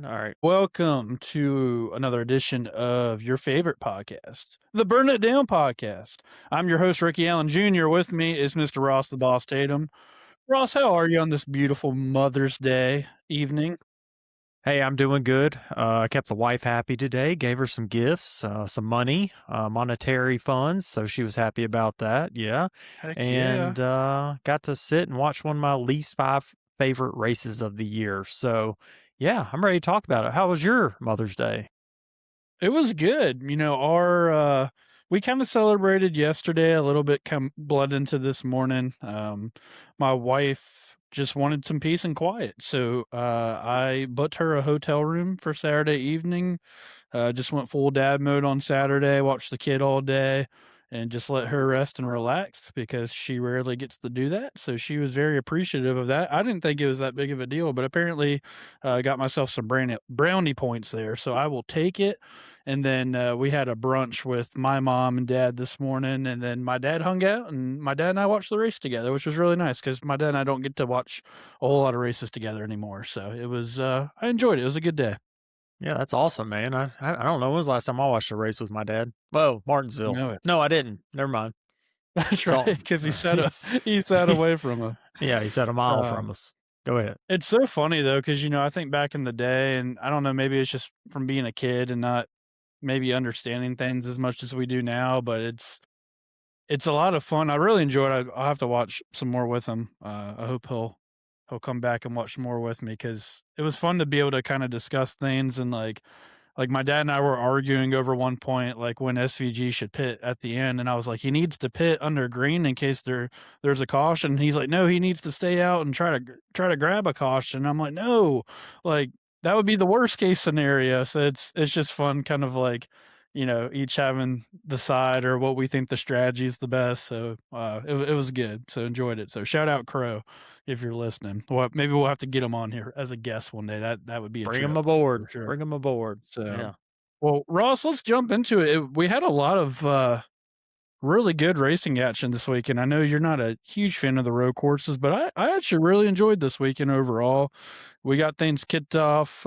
All right. Welcome to another edition of your favorite podcast, the Burn It Down podcast. I'm your host, Ricky Allen Jr. With me is Mr. Ross the Boss Tatum. Ross, how are you on this beautiful Mother's Day evening? Hey, I'm doing good. I kept the wife happy today, gave her some gifts, some money, monetary funds. So she was happy about that. Yeah. Heck yeah. And got to sit and watch one of my least five favorite races of the year. So, yeah, I'm ready to talk about it. How was your Mother's Day? It was good. We kind of celebrated yesterday a little bit, come blood into this morning. My wife just wanted some peace and quiet. So I booked her a hotel room for Saturday evening. Just went full dad mode on Saturday, watched the kid all day, and just let her rest and relax because she rarely gets to do that. So she was very appreciative of that. I didn't think it was that big of a deal, but apparently I got myself some brownie points there. So I will take it. And then we had a brunch with my mom and dad this morning. And then my dad hung out and my dad and I watched the race together, which was really nice because my dad and I don't get to watch a whole lot of races together anymore. So it was, I enjoyed it. It was a good day. Yeah, that's awesome, man. I don't know when was the last time I watched a race with my dad. Whoa, Martinsville. No, No, I didn't. Never mind. that's It's right, all. because Yes. he sat away from him. Yeah, he said a mile Uh, from us. Go ahead. it's so funny though, because I think back in the day, and I don't know, maybe it's just from being a kid and not maybe understanding things as much as we do now, but it's a lot of fun. I really enjoyed it. I'll have to watch some more with him. I hope he'll come back and watch more with me because it was fun to be able to kind of discuss things and like my dad and I were arguing over one point, like when SVG should pit at the end, and I was like, he needs to pit under green in case there's a caution. And he's like, no, he needs to stay out and try to grab a caution. I'm like, no, like that would be the worst case scenario. So it's just fun, kind of like each having the side or what we think the strategy is the best. So it was good. So enjoyed it. So shout out Crow if you're listening. Well, maybe we'll have to get him on here as a guest one day. That would be a Bring him trip for aboard. sure. Bring him aboard. So, Yeah. well, Ross, let's jump into it. We had a lot of really good racing action this weekend. I know you're not a huge fan of the road courses, but I actually really enjoyed this weekend overall. We got things kicked off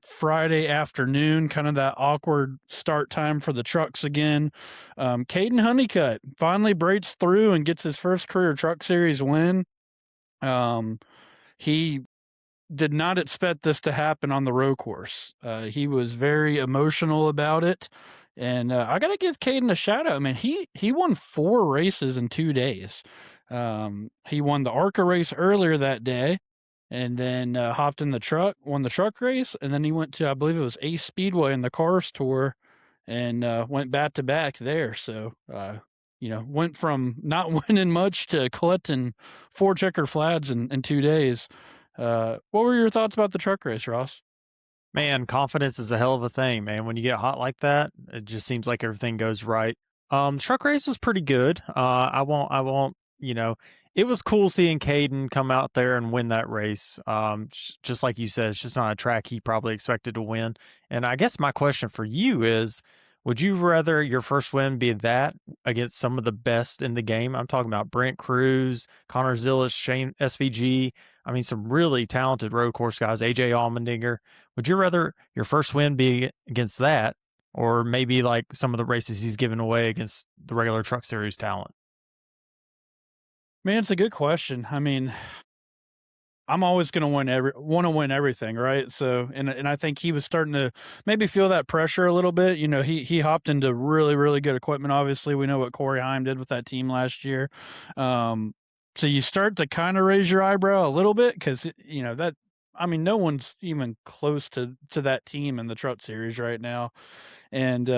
Friday afternoon, kind of that awkward start time for the trucks again. Caden Honeycutt finally breaks through and gets his first career Truck Series win. He did not expect this to happen on the road course. He was very emotional about it. And I got to give Caden a shout out. I mean, he won 4 races in 2 days. He won the ARCA race earlier that day and then hopped in the truck, won the truck race. And then he went to, I believe it was Ace Speedway in the Cars Tour and went back to back there. So, went from not winning much to collecting 4 checker flags in 2 days. What were your thoughts about the truck race, Ross? Man, confidence is a hell of a thing, man. When you get hot like that, it just seems like everything goes right. Truck race was pretty good. It was cool seeing Caden come out there and win that race. Just like you said, it's just not a track he probably expected to win. And I guess my question for you is, would you rather your first win be that against some of the best in the game? I'm talking about Brent Cruz, Connor Zilisch, Shane SVG. I mean, some really talented road course guys, AJ Allmendinger. Would you rather your first win be against that or maybe like some of the races he's given away against the regular Truck Series talent? Man, it's a good question. I mean, I'm always going to want to win everything, right? So, and I think he was starting to maybe feel that pressure a little bit. He hopped into really really good equipment. Obviously, we know what Corey Heim did with that team last year. So you start to kind of raise your eyebrow a little bit because that. I mean, no one's even close to that team in the Truck Series right now, and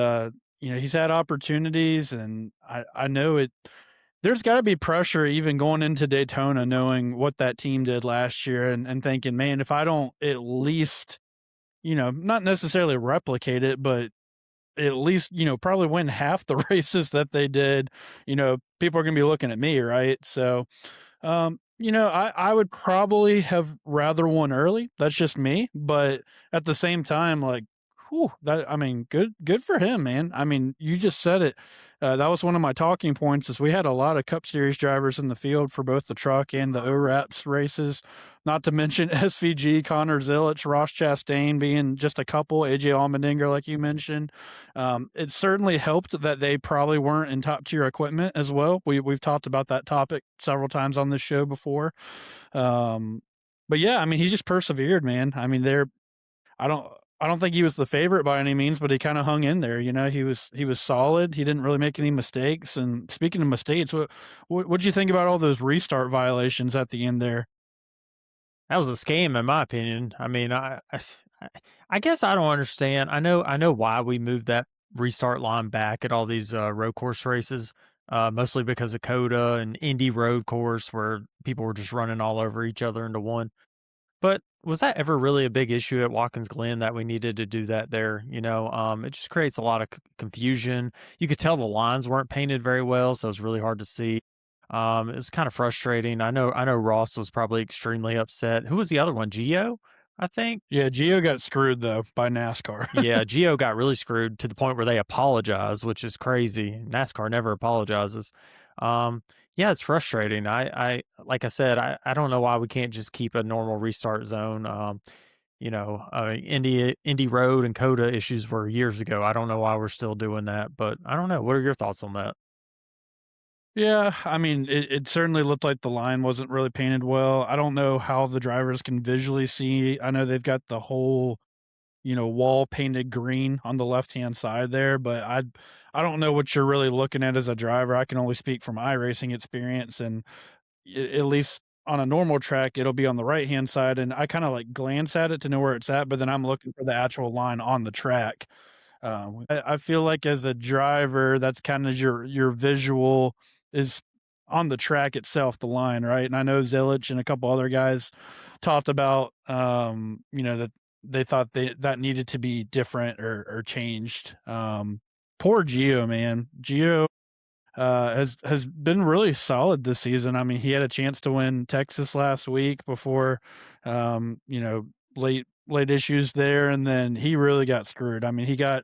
he's had opportunities, and I know it. There's got to be pressure even going into Daytona, knowing what that team did last year and thinking, man, if I don't at least, not necessarily replicate it, but at least, probably win half the races that they did, people are going to be looking at me, right? So, I would probably have rather won early. That's just me. But at the same time, like, whew, that I mean, good for him, man. I mean, you just said it. That was one of my talking points is we had a lot of Cup Series drivers in the field for both the truck and the ORAPS races, not to mention SVG, Connor Zilisch, Ross Chastain being just a couple, AJ Allmendinger, like you mentioned. It certainly helped that they probably weren't in top tier equipment as well. We've talked about that topic several times on this show before. Um, but yeah, I mean, he just persevered, man. I mean, I don't I don't think he was the favorite by any means, but he kinda hung in there, you know, he was solid, he didn't really make any mistakes, and speaking of mistakes, what'd you think about all those restart violations at the end there? That was a scam in my opinion. I mean, I guess I don't understand. I know why we moved that restart line back at all these road course races. Mostly because of Coda and Indy Road Course, where people were just running all over each other into one. But was that ever really a big issue at Watkins Glen that we needed to do that there? It just creates a lot of confusion. You could tell the lines weren't painted very well, so it was really hard to see. It was kind of frustrating. I know Ross was probably extremely upset. Who was the other one? Gio, I think. Yeah, Gio got screwed though by NASCAR. Yeah, Gio got really screwed to the point where they apologized, which is crazy. NASCAR never apologizes. Um, yeah, it's frustrating. I like I said, I don't know why we can't just keep a normal restart zone. Indy Road and Coda issues were years ago. I don't know why we're still doing that, but I don't know. What are your thoughts on that? Yeah, I mean, it certainly looked like the line wasn't really painted well. I don't know how the drivers can visually see. I know they've got the whole, wall painted green on the left-hand side there, but I don't know what you're really looking at as a driver. I can only speak from my racing experience, and at least on a normal track, it'll be on the right-hand side, and I kinda, like, glance at it to know where it's at, but then I'm looking for the actual line on the track. I feel like as a driver, that's kinda your visual is on the track itself, the line, right? And I know Zilisch and a couple other guys talked about, that they thought that needed to be different or changed. Poor Gio, man. Gio, has been really solid this season. I mean, he had a chance to win Texas last week before, um, you know, late issues there, and then he really got screwed. I mean, he got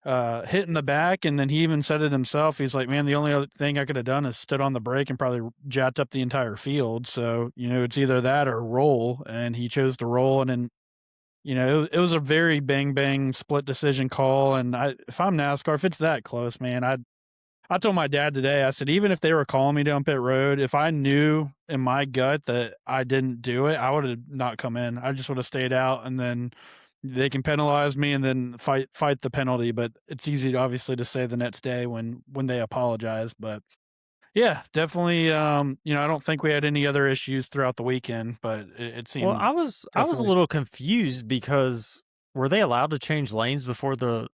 hit in the back, and then he even said it himself. He's like, "Man, the only other thing I could have done is stood on the brake and probably jacked up the entire field." So, it's either that or roll, and he chose to roll, and then, it was a very bang bang split decision call. And if I'm NASCAR, if it's that close, man, I told my dad today, I said, even if they were calling me down pit road, if I knew in my gut that I didn't do it, I would have not come in. I just would have stayed out, and then they can penalize me and then fight the penalty. But it's easy, obviously, to say the next day when they apologize. But yeah, definitely. I don't think we had any other issues throughout the weekend, but it Well, seemed I was a definitely. little confused because were they allowed to change lanes before the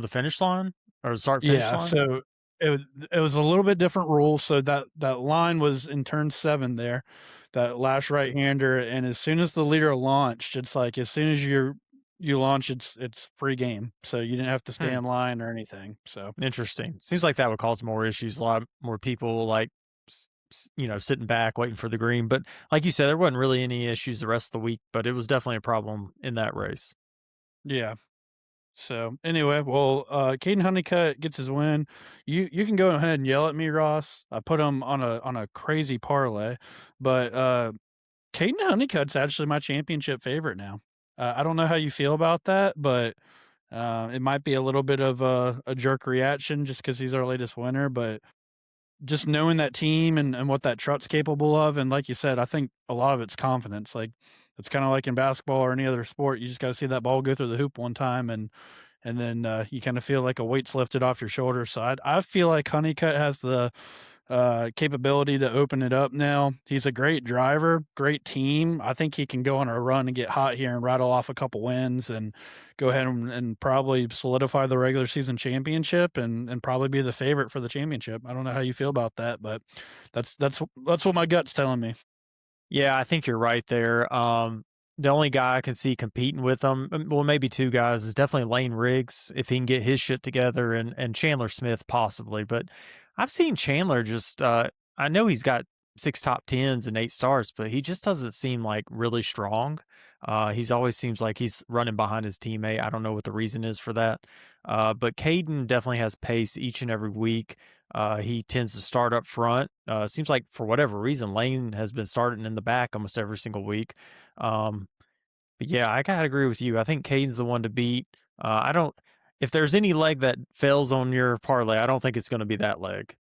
finish line or start finish Yeah, line? so it was a little bit different rule. So that line was in turn 7 there, that last right-hander, and as soon as the leader launched, it's like as soon as you launch, it's free game. So you didn't have to stay Hmm. in line or anything. So Interesting. Seems like that would cause more issues. A lot more people like, sitting back waiting for the green. But like you said, there wasn't really any issues the rest of the week. But it was definitely a problem in that race. yeah. So anyway, well, Caden Honeycutt gets his win. You can go ahead and yell at me, Ross. I put him on a crazy parlay, but Caden Honeycutt's actually my championship favorite now. I don't know how you feel about that, but it might be a little bit of a jerk reaction just because he's our latest winner. But just knowing that team and what that truck's capable of, and like you said, I think a lot of it's confidence. Like it's kind of like in basketball or any other sport, you just got to see that ball go through the hoop one time, and then you kind of feel like a weight's lifted off your shoulders. So I feel like Honeycutt has the capability to open it up now. He's a great driver, great team. I think he can go on a run and get hot here and rattle off a couple wins and go ahead and probably solidify the regular season championship and probably be the favorite for the championship. I don't know how you feel about that, but that's what my gut's telling me. Yeah, I think you're right there. The only guy I can see competing with him, well, maybe two guys, is definitely Lane Riggs if he can get his shit together, and Chandler Smith possibly. But I've seen Chandler just, I know he's got 6 top 10s and 8 starts, but he just doesn't seem like really strong. He's always seems like he's running behind his teammate. I don't know what the reason is for that. But Caden definitely has pace each and every week. He tends to start up front. Seems like for whatever reason, Lane has been starting in the back almost every single week. But yeah, I gotta agree with you. I think Caden's the one to beat. I don't. If there's any leg that fails on your parlay, I don't think it's going to be that leg.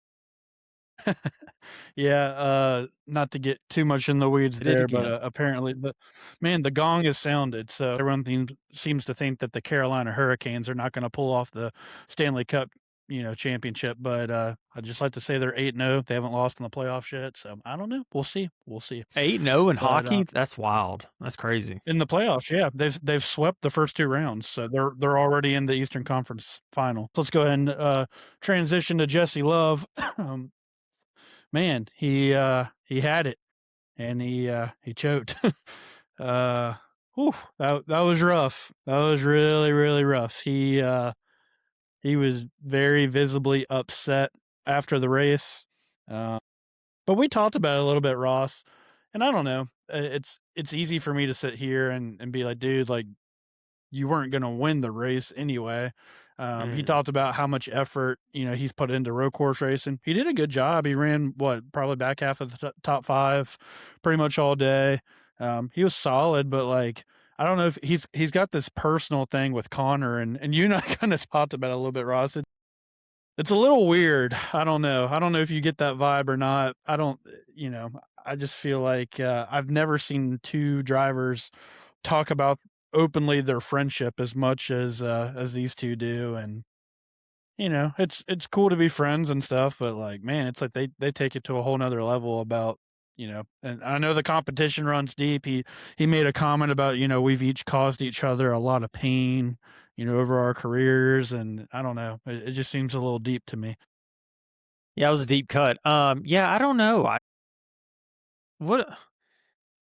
Yeah, not to get too much in the weeds Did it there, but again. apparently, the gong has sounded. So everyone seems to think that the Carolina Hurricanes are not going to pull off the Stanley Cup, championship. But I'd just like to say they're 8-0. They haven't lost in the playoffs yet. So I don't know. We'll see. We'll see. 8-0 in But hockey? That's wild. That's crazy. in the playoffs, yeah, they've swept the first 2 rounds, so they're already in the Eastern Conference final. So let's go ahead and transition to Jesse Love. Man, he had it, and he choked. Whew, that was rough. That was really, really rough. He was very visibly upset after the race. But we talked about it a little bit, Ross, and I don't know. It's easy for me to sit here and be like, dude, like you weren't going to win the race anyway. He Mm. talked about how much effort, he's put into road course racing. He did a good job. He ran probably back half of the top 5 pretty much all day. He was solid, but like, I don't know if he's got this personal thing with Connor and you and I kind of talked about it a little bit, Ross. It's a little weird. I don't know. I don't know if you get that vibe or not. I don't, I just feel like I've never seen 2 drivers talk about openly their friendship as much as these 2 do. And, it's cool to be friends and stuff, but like, man, it's like they take it to a whole nother level about, and I know the competition runs deep. He made a comment about, we've each caused each other a lot of pain, over our careers. And I don't know. It just seems a little deep to me. Yeah, it was a deep cut. Yeah, I don't know. What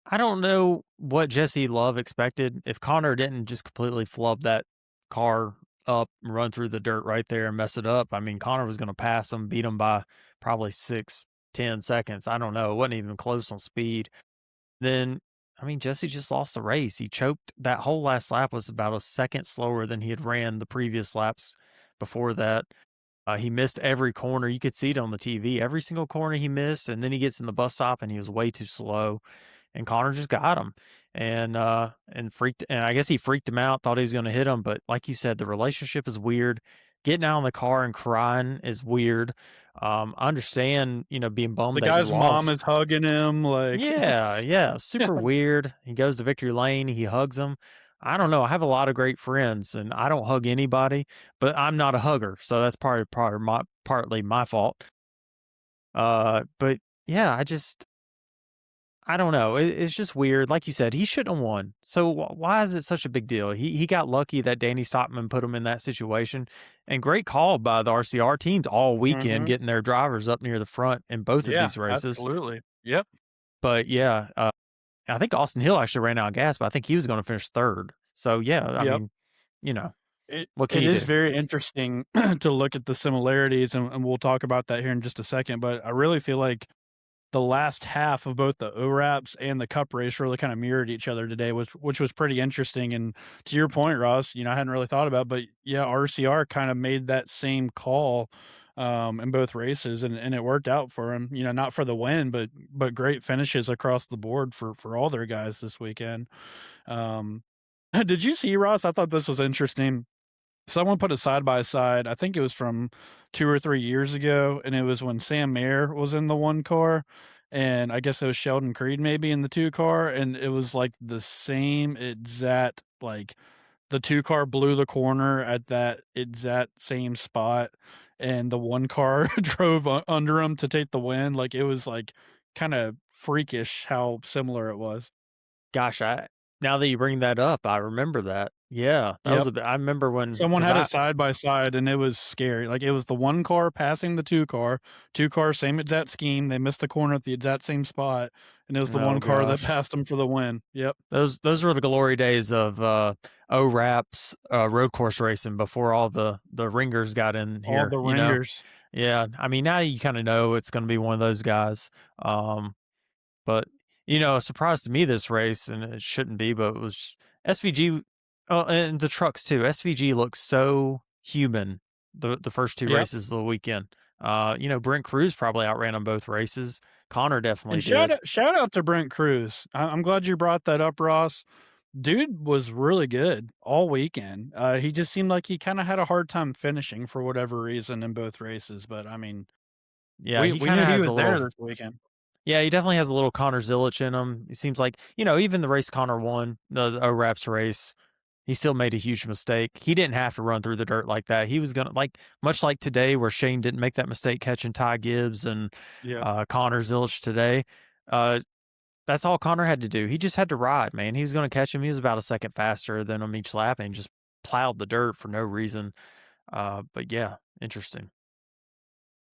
I don't know what Jesse Love expected if Connor didn't just completely flub that car up and run through the dirt right there and mess it up. I mean, Connor was going to pass him, beat him by probably 6-10 seconds. I don't know. It wasn't even close on speed. Then, I mean, Jesse just lost the race. He choked. That whole last lap was about a second slower than he had ran the previous laps before that. He missed every corner. You could see it on the TV. Every single corner he missed, and then he gets in the bus stop and he was way too slow. And Connor just got him and freaked. And I guess he freaked him out, thought he was going to hit him. But like you said, the relationship is weird. Getting out in the car and crying is weird. I understand, being bummed The that you guy's mom is lost. hugging him like, Yeah, super weird. He goes to victory lane, he hugs him. I don't know. I have a lot of great friends, and I don't hug anybody, but I'm not a hugger, so that's partly my fault. But yeah, I don't know. It's just weird. Like you said, he shouldn't have won. So why is it such a big deal? He got lucky that Danny Stockman put him in that situation, and great call by the RCR teams all weekend, mhm. getting their drivers up near the front in both of Yeah, these races. absolutely. Yep. But yeah, I think Austin Hill actually ran out of gas, but I think he was going to finish third. So yeah, I Yep. mean, you know, It what can it you is do? very interesting to look at the similarities, and we'll talk about that here in just a second. But I really feel like the last half of both the ORAPs and the Cup race really kind of mirrored each other today, which was pretty interesting. And to your point, Ross, I hadn't really thought about, but yeah, RCR kind of made that same call in both races, and it worked out for him. Not for the win, but great finishes across the board for all their guys this weekend. Um, did you see, Ross? I thought this was interesting. Someone put it side by side. I think it was from 2 or 3 years ago, and it was when Sam Mayer was in the 1 car, and I guess it was Sheldon Creed maybe in the 2 car, and it was, like, the same exact, like, the 2 car blew the corner at that exact same spot, and the 1 car drove under him to take the win. Like, it was, like, kinda freakish how similar it was. Gosh, I now that you bring that up, I remember that. Yeah, that was Yep. a bit. I remember when Someone because had it I side by side, and it was scary. Like, it was the 1 car passing the 2 car, 2 cars, same exact scheme. They missed the corner at the exact same spot, and it was the 1 oh car that gosh, passed them for the win. Yep. those were the glory days of ORAPs road course racing before all the ringers got in All here. the ringers. Yeah, I mean now you kind of know it's going to be one of those guys. But, a surprise to me this race, and it shouldn't be, but it was SVG, and the trucks too. SVG looks so human the first two Yep. races of the weekend. Brent Cruz probably outran them both races. Connor definitely And did. shout out to Brent Cruz. I'm glad you brought that up, Ross. Dude was really good all weekend. He just seemed like he kind of had a hard time finishing for whatever reason in both races. But I mean, Yeah, we he kind knew of he has was a there little. this weekend. Yeah, he definitely has a little Connor Zilisch in him. It seems like, even the race Connor won, the ORAPS race, he still made a huge mistake. He didn't have to run through the dirt like that. He was going to, much like today, where Shane didn't make that mistake catching Ty Gibbs and Yeah. Connor Zilisch today. Uh, that's all Connor had to do. He just had to ride, man. He was going to catch him. He was about a second faster than him each lap and just plowed the dirt for no reason. But yeah, interesting.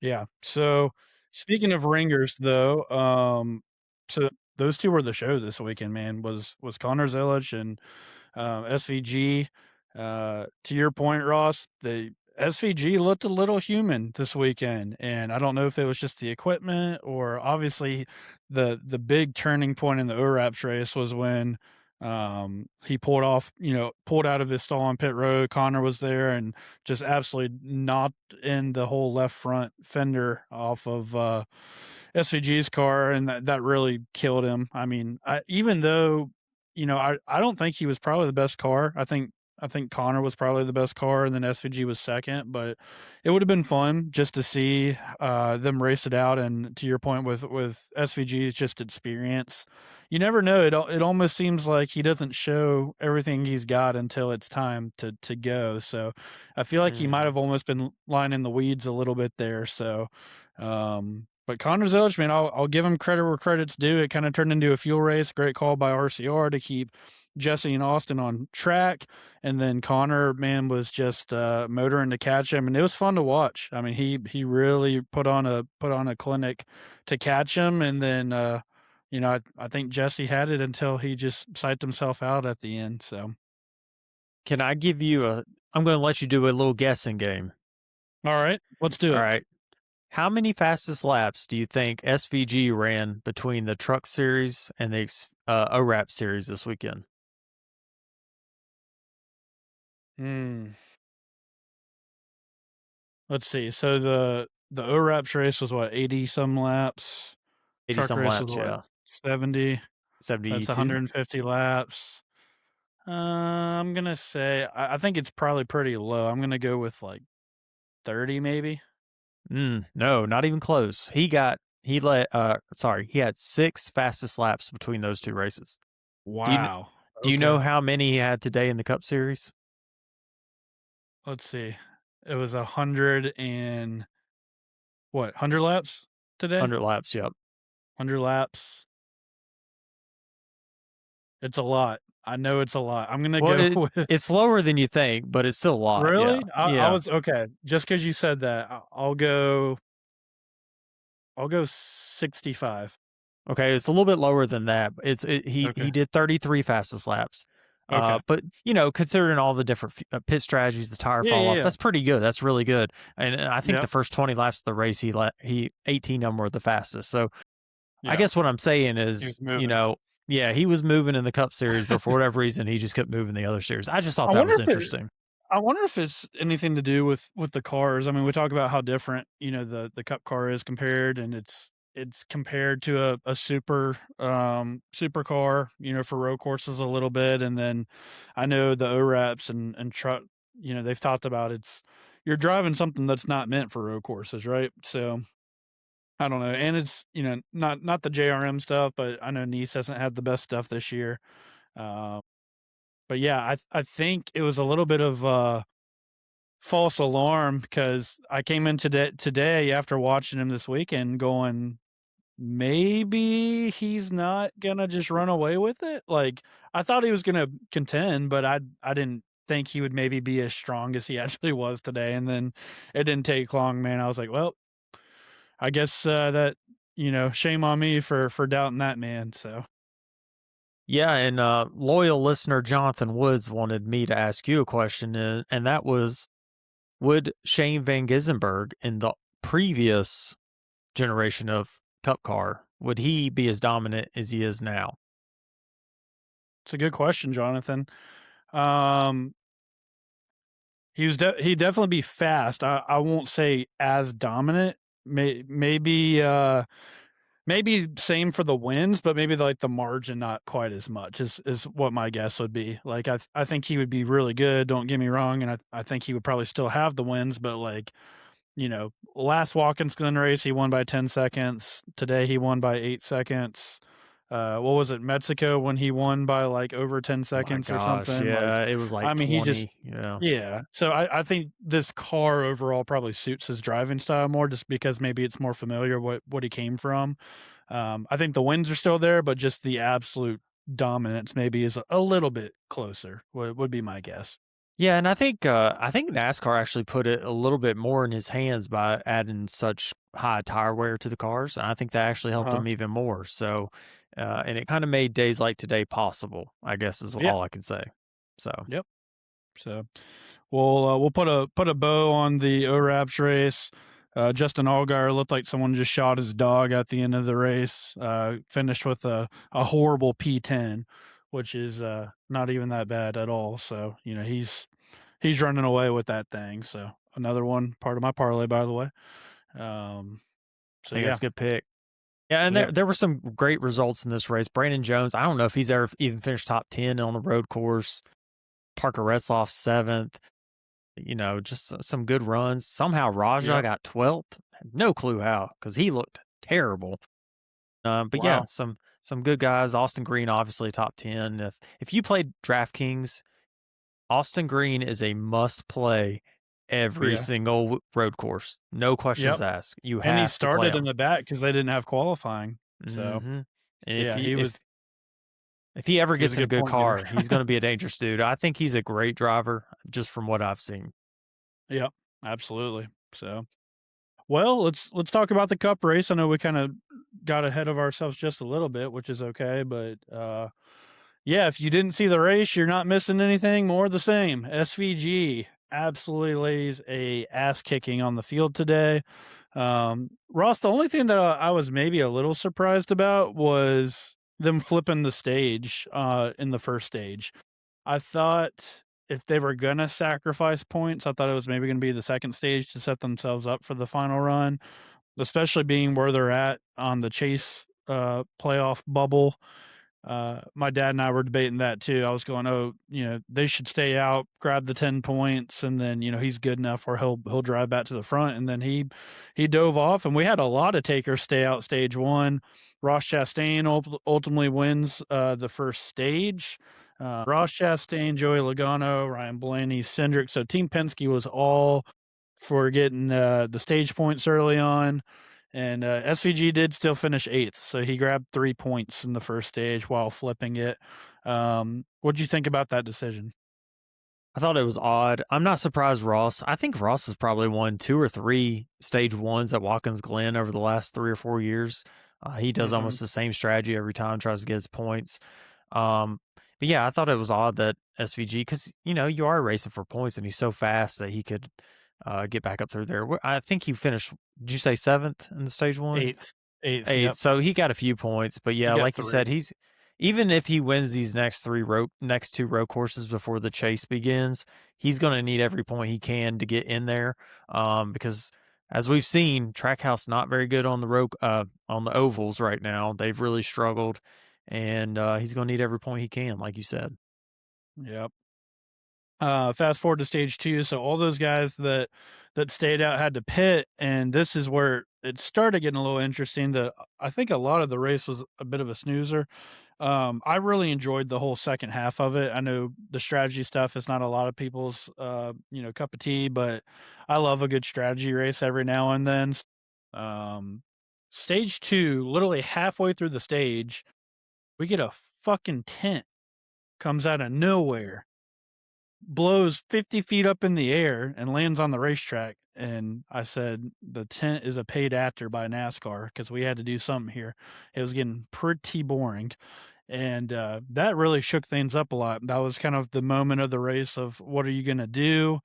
Yeah. So speaking of ringers, though, so those two were the show this weekend. Man, was Connor Zilisch and SVG. To your point, Ross, the SVG looked a little human this weekend, and I don't know if it was just the equipment or obviously the big turning point in the ORAPS race was when he pulled out of his stall on pit road. Connor was there and just absolutely knocked in the whole left front fender off of SVG's car, and that really killed him. I mean, even though I don't think he was probably the best car. I think Connor was probably the best car, and then SVG was second. But it would have been fun just to see them race it out. And to your point with SVG, it's just experience. You never know. It almost seems like he doesn't show everything he's got until it's time to go. So I feel like he might Mm. have almost been lying in the weeds a little bit there. So. But Connor Zilisch, man, I'll give him credit where credit's due. It kind of turned into a fuel race. Great call by RCR to keep Jesse and Austin on track. And then Connor, man, was just motoring to catch him, and it was fun to watch. I mean, he really put on a clinic to catch him, and then I think Jesse had it until he just psyched himself out at the end. So, Can I give you I'm going to let you do a little guessing game. all right, let's do All it. right. How many fastest laps do you think SVG ran between the Truck Series and the ORAP Series this weekend? Hmm. Let's see. So the ORAPS race was what 80 some laps. 80 Truck some race was laps, what yeah. 70. So that's 72? 150 laps. I'm gonna say I think it's probably pretty low. I'm gonna go with like 30 maybe. No, not even close. He had 6 fastest laps between those two races. Do you kn Wow. do you know Okay. how many he had today in the Cup Series? Let's see. It was 100 and what? 100 laps today? 100 laps, yep. 100 laps. It's a lot. I know it's a lot. I'm gonna Well, go with it's lower than you think, but it's still a lot, yeah. really? I Yeah. was okay. Just because you said that, I'll go 65. Okay, it's a little bit lower than that. He Okay. did 33 fastest laps. Okay. But considering all the different pit strategies, the tire Yeah, fall yeah, off, yeah. that's pretty good. That's really good. And I think the Yep. first 20 laps of the race, he 18 of them were the fastest. So I Yeah. guess what I'm saying He was is, moving. yeah, he was moving in the Cup Series, but for whatever reason, he just kept moving the other series. I just thought I that wonder was if it interesting. I wonder if it's anything to do with the cars. I mean, we talk about how different, the cup car is compared, and it's compared to a supercar, for road courses a little bit. And then I know the ORAPs and truck, they've talked about you're driving something that's not meant for road courses, right? So I don't know. And it's, not the JRM stuff, but I know Nice hasn't had the best stuff this year. Uh, but yeah, I think it was a little bit of false alarm because I came in today after watching him this weekend going, maybe he's not gonna just run away with it. Like I thought he was gonna contend, but I didn't think he would maybe be as strong as he actually was today. And then it didn't take long, man. I was like, well, I guess that shame on me for doubting that man. So Yeah, and loyal listener Jonathan Woods wanted me to ask you a question, and that was, would Shane Van Gissenberg in the previous generation of Cup car would he be as dominant as he is now? It's a good question, Jonathan. Um, he'd definitely be fast. I won't say as dominant. Maybe same for the wins, but maybe like the margin not quite as much is what my guess would be. Like I think he would be really good. Don't get me wrong, and I think he would probably still have the wins, but like last Watkins Glen race he won by 10 seconds. Today he won by 8 seconds. What was it, Mexico, when he won by like over 10 My seconds or gosh, something? Like, yeah, it was I like mean, he just 20, yeah. yeah. So I think this car overall probably suits his driving style more, just because maybe it's more familiar what he came from. I think the wins are still there, but just the absolute dominance maybe is a little bit closer. Would be my guess. Yeah, and I think NASCAR actually put it a little bit more in his hands by adding such high tire wear to the cars, and I think that actually Uh helped huh. him even more. So, and it kind of made days like today possible, I guess is Yeah. all I can say. So, Yep. So we'll put a bow on the ORAPS race. Justin Allgaier looked like someone just shot his dog at the end of the race. Finished with a horrible P10, which is not even that bad at all. So he's running away with that thing. So another one, part of my parlay, by the way. Um, I so think that's yeah, a good pick. Yeah, and there yep, there were some great results in this race. Brandon Jones, I don't know if he's ever even finished top 10 on the road course. Parker Retzloff 7th. Just some good runs. Somehow Raja yep. got 12th. No clue how, because he looked terrible. But yeah, Wow. some good guys. Austin Green, obviously top 10. If you played DraftKings, Austin Green is a must play every Yeah. single road course. No questions Yep. asked. You And he have to play started in him. the back because they didn't have qualifying. So Hmm. And if yeah, he he was if he ever he was gets a in a good good point getter. car, he's going to be a dangerous dude. I think he's a great driver, just from what I've seen. Yep, absolutely. So well, let's talk about the Cup race. I know we kind of got ahead of ourselves just a little bit, which is okay, but yeah, if you didn't see the race, you're not missing anything. More of the same. SVG absolutely lays a ass kicking on the field today. Ross, the only thing that I was maybe a little surprised about was them flipping the stage in the first stage. I thought if they were gonna sacrifice points, I thought it was maybe gonna be the second stage to set themselves up for the final run, especially being where they're at on the chase playoff bubble. My dad and I were debating that too. I was going, "Oh, they should stay out, grab the 10 points, and then he's good enough where he'll drive back to the front." And then he dove off, and we had a lot of takers stay out stage one. Ross Chastain ultimately wins the first stage. Ross Chastain, Joey Logano, Ryan Blaney, Cindric. So Team Penske was all for getting the stage points early on. And SVG did still finish eighth, so he grabbed 3 points in the first stage while flipping it. What'd you think about that decision? I thought it was odd. I'm not surprised Ross. I think Ross has probably won 2 or 3 stage 1s at Watkins Glen over the last 3 or 4 years. He does Hmm. almost the same strategy every time, tries to get his points. Um, but yeah, I thought it was odd that SVG, because you are racing for points, and he's so fast that he could get back up through there. I think he finished. Did you say 7th in the stage 1? Eighth, eighth. 8th, Yep, so he got a few points, but he yeah, got like you three. said, he's even if he wins these next 2 road courses before the chase begins, he's gonna need every point he can to get in there, because as we've seen, Trackhouse not very good on the ovals right now. They've really struggled, and he's gonna need every point he can, like you said. Yep. Fast forward to stage two. So all those guys that stayed out had to pit, and this is where it started getting a little interesting. I think a lot of the race was a bit of a snoozer. I really enjoyed the whole second half of it. I know the strategy stuff is not a lot of people's cup of tea, but I love a good strategy race every now and then. Um, Stage two, literally halfway through the stage, we get a fucking tent comes out of nowhere, blows 50 feet up in the air and lands on the racetrack. And I said, the tent is a paid actor by NASCAR because we had to do something here. It was getting pretty boring. And that really shook things up a lot. That was kind of the moment of the race of what are you going to do?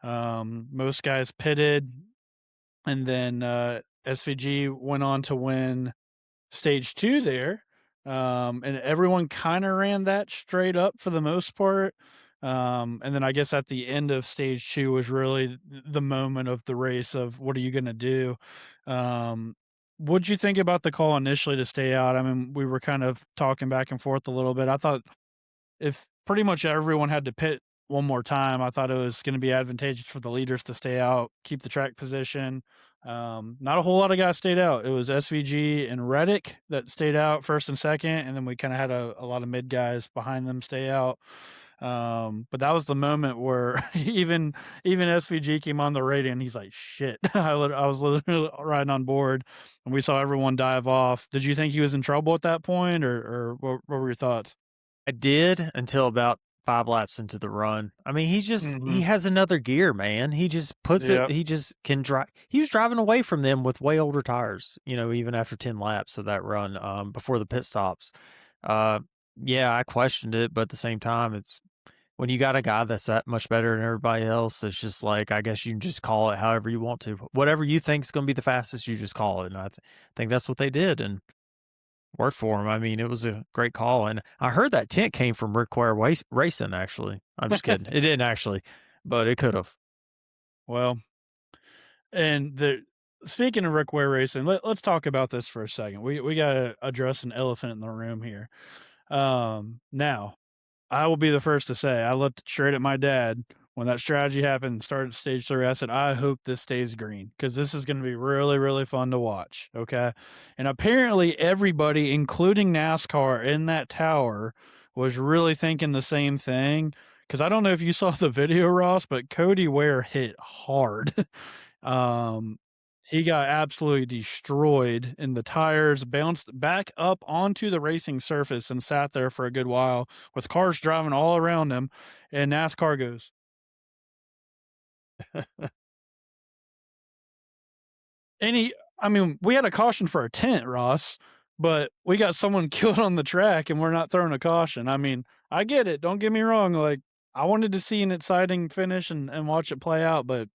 Most guys pitted. And then SVG went on to win stage 2 there, and everyone kinda ran that straight up for the most part, and then I guess at the end of stage 2 was really the moment of the race of what are you gonna do? Um, What'd you think about the call initially to stay out? I mean, we were kind of talking back and forth a little bit. I thought if pretty much everyone had to pit one more time, I thought it was going to be advantageous for the leaders to stay out, keep the track position. Not a whole lot of guys stayed out. It was SVG and Reddick that stayed out first and second, and then we kind of had a lot of mid guys behind them stay out. But that was the moment where even SVG came on the radio and he's like, "Shit!" I was literally riding on board, and we saw everyone dive off. Did you think he was in trouble at that point, or what were your thoughts? I did until about 5 laps into the run. I mean, he Mhm. has another gear, man. He just puts it Yep. he just can drive. He was driving away from them with way older tires, even after 10 laps of that run, before the pit stops. Uh, yeah, I questioned it, but at the same time, it's when you got a guy that's that much better than everybody else, it's just like, I guess you can just call it however you want to. Whatever you think is gonna be the fastest, you just call it, and I think that's what they did, and worked for him. I mean, it was a great call, and I heard that tent came from Rick Ware Racing, actually. I'm just kidding. It didn't actually, but it could've. Well, and the speaking of Rick Ware Racing, let's talk about this for a second. We gotta address an elephant in the room here. Now, I will be the first to say I looked straight at my dad when that strategy happened and started stage 3. I said, I hope this stays green because this is going to be really, really fun to watch. Okay. And apparently, everybody, including NASCAR in that tower, was really thinking the same thing. Because I don't know if you saw the video, Ross, but Cody Ware hit hard. um, he got absolutely destroyed, and the tires bounced back up onto the racing surface and sat there for a good while with cars driving all around him. And NASCAR goes, I mean, we had a caution for a tent, Ross, but we got someone killed on the track and we're not throwing a caution. I mean, I get it. Don't get me wrong. Like, I wanted to see an exciting finish and watch it play out, but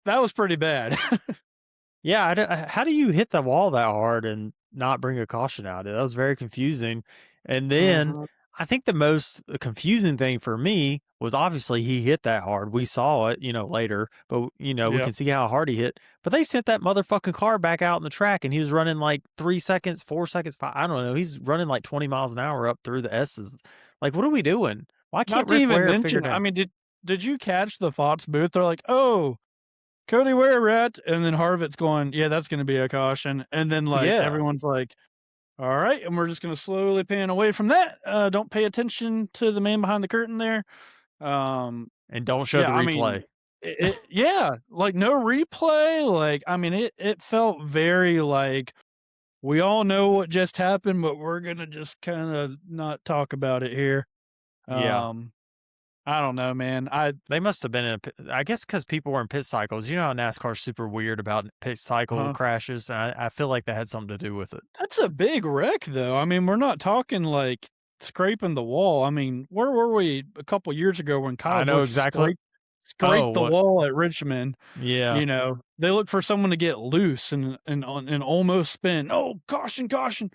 that was pretty bad. Yeah, how do you hit the wall that hard and not bring a caution out? That was very confusing. And then Mhm. I think the most confusing thing for me was obviously he hit that hard. We saw it, later, but we Yeah. can see how hard he hit. But they sent that motherfucking car back out in the track and he was running like 3 seconds, 4 seconds, five, I don't know. He's running like 20 miles an hour up through the S's. Like, what are we doing? Why Not can't to Rick even Ware figure mention, it I out? mean, did you catch the Fox booth? They're like, "Oh, Cody Ware rat," and then Harvick's going, "Yeah, that's going to be a caution," and then like Yeah. everyone's like, "All right," and we're just going to slowly pan away from that. Don't pay attention to the man behind the curtain there. Um, And don't show the yeah, I replay. mean, yeah, like no replay. Like, I mean, it felt very like we all know what just happened, but we're gonna just kind of not talk about it here. Yeah. Um, I don't know, man. I They must have been in a pit, I guess, because people were in pit cycles. You know how NASCAR's super weird about pit cycle uh crashes, and I feel like that had something to do with it. That's a big wreck, though. I mean, we're not talking like scraping the wall. I mean, where were we a couple years ago when Kyle I know Busch exactly. Oh, scraped the what? wall at Richmond? Yeah. You know, they look for someone to get loose and almost spin. Oh, caution, caution!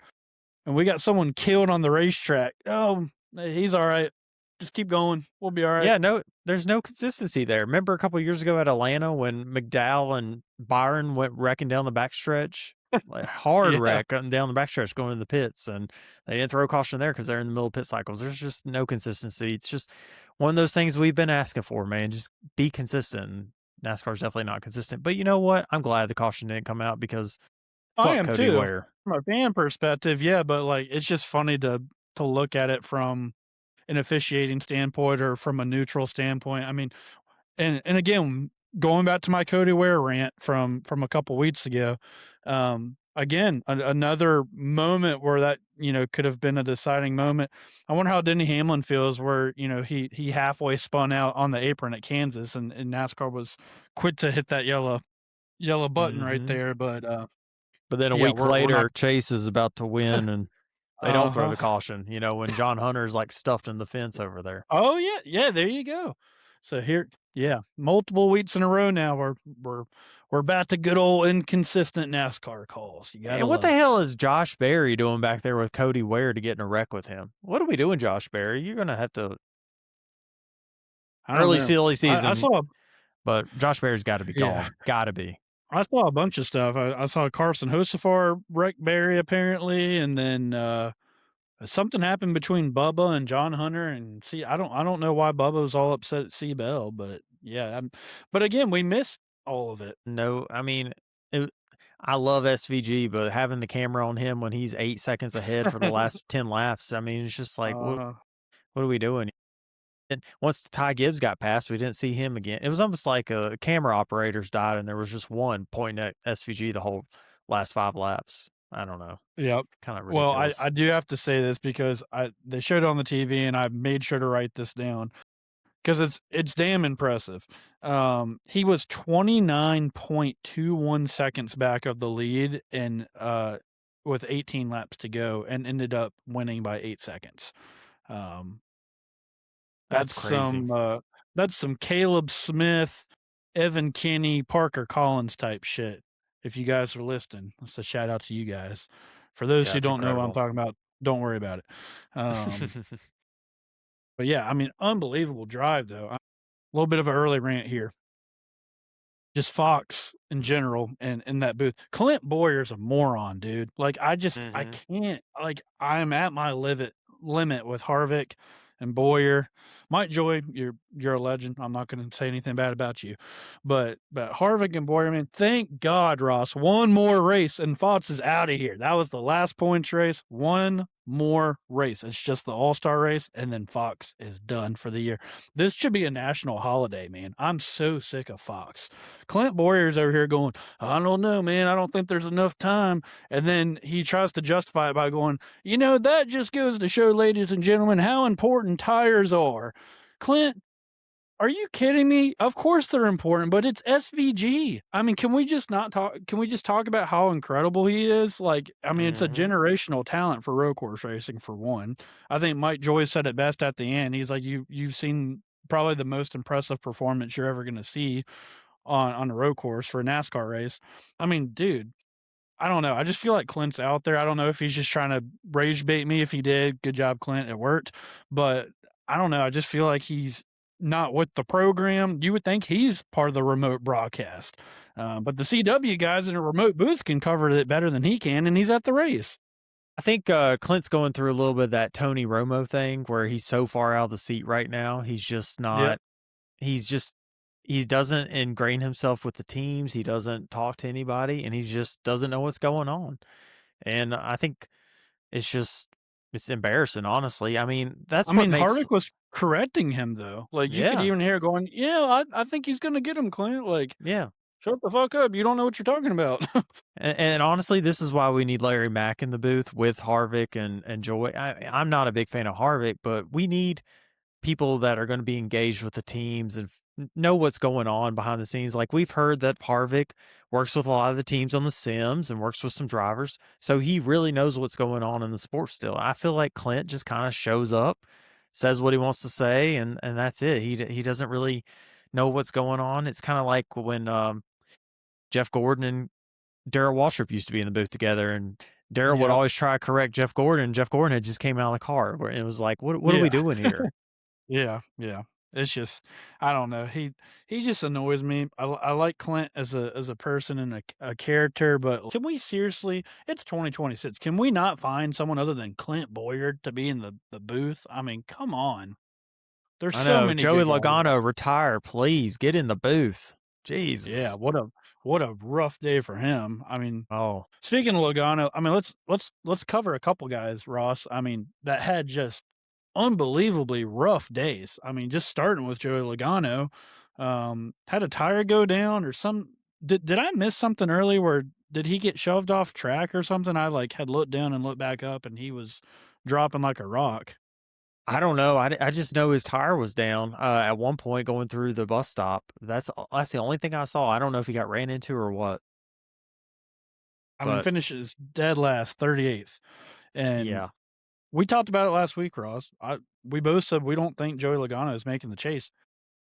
And we got someone killed on the racetrack. Oh, he's all right. Just keep going. We'll be all right. Yeah, no, there's no consistency there. Remember a couple of years ago at Atlanta when McDowell and Byron went wrecking down the backstretch? Like, hard Yeah, wreck down the backstretch going to the pits, and they didn't throw caution there because they're in the middle of pit cycles. There's just no consistency. It's just one of those things we've been asking for, man. Just be consistent. And NASCAR's definitely not consistent. But you know what? I'm glad the caution didn't come out because I fuck am Cody too. Ware. From a fan perspective, yeah, but like it's just funny to look at it from an officiating standpoint or from a neutral standpoint. I mean, and again, going back to my Cody Ware rant from a couple weeks ago, again, another moment where that could have been a deciding moment. I wonder how Denny Hamlin feels, where he halfway spun out on the apron at Kansas, and NASCAR was quick to hit that yellow button right Mhm. there. But But then a yeah, week we're not. later, Chase is about to win, and they don't Uh throw huh. the caution, when John Hunter's, like, stuffed in the fence over there. Oh yeah, yeah. There you go. So here, yeah, multiple weeks in a row now. We're back to good old inconsistent NASCAR calls. You gotta And what the love it. hell is Josh Berry doing back there with Cody Ware to get in a wreck with him? What are we doing, Josh Berry? You're gonna have to I don't early know. silly I season, saw, but Josh Berry's got to be yeah, gone. Got to be. I saw a bunch of stuff. I saw Carson Hocevar wreck Barry apparently, and then something happened between Bubba and John Hunter. And see, I don't know why Bubba was all upset at C Bell, but yeah. But again, we missed all of it. No, I mean, it, I love SVG, but having the camera on him when he's 8 seconds ahead for the last 10 laps, I mean, it's just like, uh, what are we doing? And once Ty Gibbs got past, we didn't see him again. It was almost like camera operators died, and there was just one pointing at SVG the whole last 5 laps. I don't know. Yep. Kind of Well, ridiculous. I do have to say this because they showed it on the TV and I made sure to write this down because it's damn impressive. He was 29.21 seconds back of the lead and with 18 laps to go and ended up winning by 8 seconds. Um, That's crazy. That's some Caleb Smith, Evan Kinney, Parker Collins type shit. If you guys are listening, that's a shout out to you guys. For those Yeah, who it's don't know what I'm incredible. talking about, don't worry about it. But yeah, I mean, unbelievable drive though. A little bit of an early rant here. Just Fox in general and in that booth. Clint Boyer's a moron, dude. Like I hmm can't, like I'm at my limit with Harvick and Boyer. Mike Joy, you're a legend. I'm not going to say anything bad about you, but Harvick and Boyer, man, thank God, Ross, one more race and Fox is out of here. That was the last points race. One more race. It's just the All-Star race, and then Fox is done for the year. This should be a national holiday, man. I'm so sick of Fox. Clint Boyer's over here going, I don't know, man. I don't think there's enough time. And then he tries to justify it by going, that just goes to show, ladies and gentlemen, how important tires are. Clint, are you kidding me? Of course they're important, but it's SVG. I mean, can we just not talk? Can we just talk about how incredible he is? Like, I mean, it's a hmm generational talent for road course racing, for one. I think Mike Joy said it best at the end. He's like, you've seen probably the most impressive performance you're ever going to see on a road course for a NASCAR race. I mean, dude, I don't know. I just feel like Clint's out there. I don't know if he's just trying to rage bait me. If he did, good job, Clint. It worked. But I don't know. I just feel like he's not with the program. You would think he's part of the remote broadcast. But the CW guys in a remote booth can cover it better than he can, and he's at the race. I think Clint's going through a little bit of that Tony Romo thing where he's so far out of the seat right now. He's just Yep. not. He's just he doesn't ingrain himself with the teams. He doesn't talk to anybody, and he just doesn't know what's going on. And I think it's embarrassing, honestly. I mean, I that's what mean, makes Harvick was correcting him, though. Like, you could yeah, even hear it going, yeah, I think he's going to get him, Clint. Like, yeah. shut the fuck up. You don't know what you're talking about. And honestly, this is why we need Larry Mack in the booth with Harvick and Joy. I'm not a big fan of Harvick, but we need people that are going to be engaged with the teams and know what's going on behind the scenes. Like we've heard that Harvick works with a lot of the teams on the sims and works with some drivers, so he really knows what's going on in the sport still. I feel like Clint just kind of shows up, says what he wants to say, and that's it. He doesn't really know what's going on. It's kind of like when Jeff Gordon and Darrell Waltrip used to be in the booth together, and Darrell would Yep. always try to correct Jeff Gordon. And Jeff Gordon had just came out of the car, where it was like, what are we Yeah. doing here? Yeah, yeah. It's just I don't know. He just annoys me. I like Clint as a person and a character, but can we seriously? It's 2026. Can we not find someone other than Clint Boyer to be in the booth? I mean, come on. There's I so know. many Joey good guys. Logano, retire, please. Get in the booth. Yeah, Jesus. what a rough day for him. I mean, Oh, speaking of Logano, I mean, let's cover a couple guys, Ross. I mean, that had just unbelievably rough days. I mean, just starting with Joey Logano, had a tire go down or some. Did I miss something early? Where did he get shoved off track or something? I like had looked down and looked back up, and he was dropping like a rock. I don't know. I just know his tire was down at one point going through the bus stop. That's the only thing I saw. I don't know if he got ran into or what, I mean, but finishes dead last, 38th, and yeah. we talked about it last week, Ross. We both said we don't think Joey Logano is making the chase.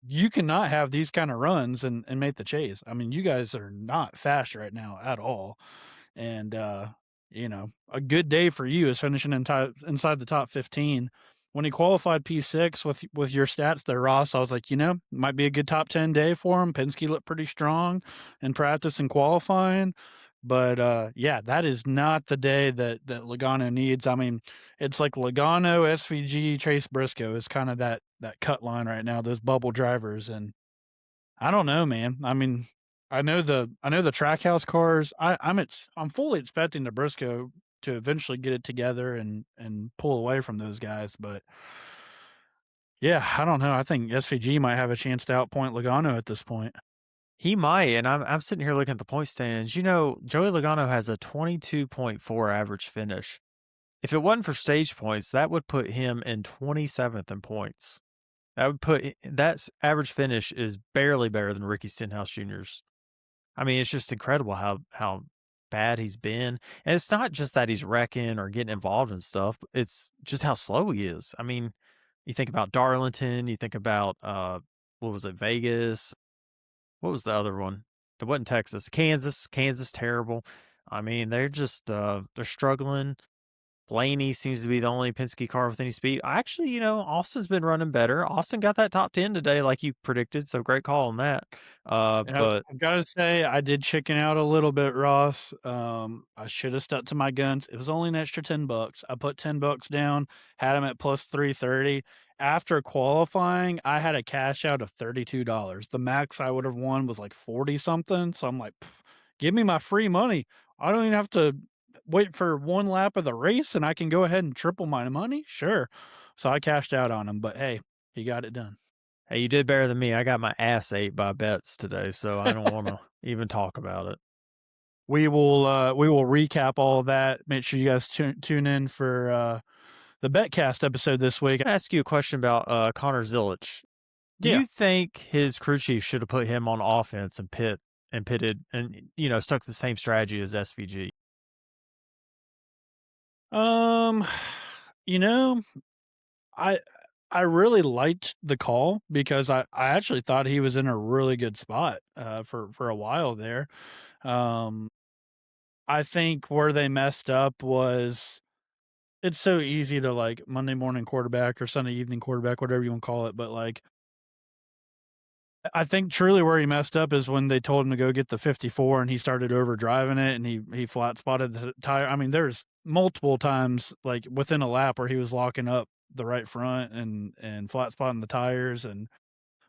you cannot have these kind of runs and make the chase. I mean, you guys are not fast right now at all. And, a good day for you is finishing inside the top 15. When he qualified P6 with your stats there, Ross, I was like, might be a good top 10 day for him. Penske looked pretty strong in practice and qualifying. But yeah, that is not the day that Logano needs. I mean, it's like Logano, SVG, Chase Briscoe is kind of that cut line right now, those bubble drivers. And I don't know, man. I mean, I know the Trackhouse cars. I'm fully expecting the Briscoe to eventually get it together and pull away from those guys. But yeah, I don't know. I think SVG might have a chance to outpoint Logano at this point. He might, and I'm sitting here looking at the point standings. Joey Logano has a 22.4 average finish. If it wasn't for stage points, that would put him in 27th in points. That average finish is barely better than Ricky Stenhouse Jr.'s. I mean, it's just incredible how bad he's been, and it's not just that he's wrecking or getting involved in stuff. It's just how slow he is. I mean, you think about Darlington, you think about what was it, Vegas? What was the other one? It wasn't Texas, Kansas. Kansas, terrible. I mean, they're just they're struggling. Blaney seems to be the only Penske car with any speed. Actually, Austin's been running better. Austin got that top 10 today, like you predicted. So great call on that. And But I've got to say, I did chicken out a little bit, Ross. I should have stuck to my guns. It was only an extra $10. I put $10 down, had him at plus 330. After qualifying, I had a cash out of $32. The max I would have won was like 40 something. So I'm like, give me my free money. I don't even have to wait for one lap of the race and I can go ahead and triple my money. Sure. So I cashed out on him, but hey, he got it done. hey, you did better than me. I got my ass ate by bets today, so I don't want to even talk about it. We will recap all of that. Make sure you guys tune in for the Betcast episode this week. I'm gonna ask you a question about Connor Zilisch. Do Yeah. you think his crew chief should have put him on offense and pitted and stuck to the same strategy as SVG? Um, you know, I I really liked the call because I actually thought he was in a really good spot for a while there. Um, I think where they messed up was it's so easy to like Monday morning quarterback or Sunday evening quarterback, whatever you want to call it, but like I think truly where he messed up is when they told him to go get the 54 and he started over driving it and he flat spotted the tire. I mean, there's multiple times like within a lap where he was locking up the right front and flat spotting the tires.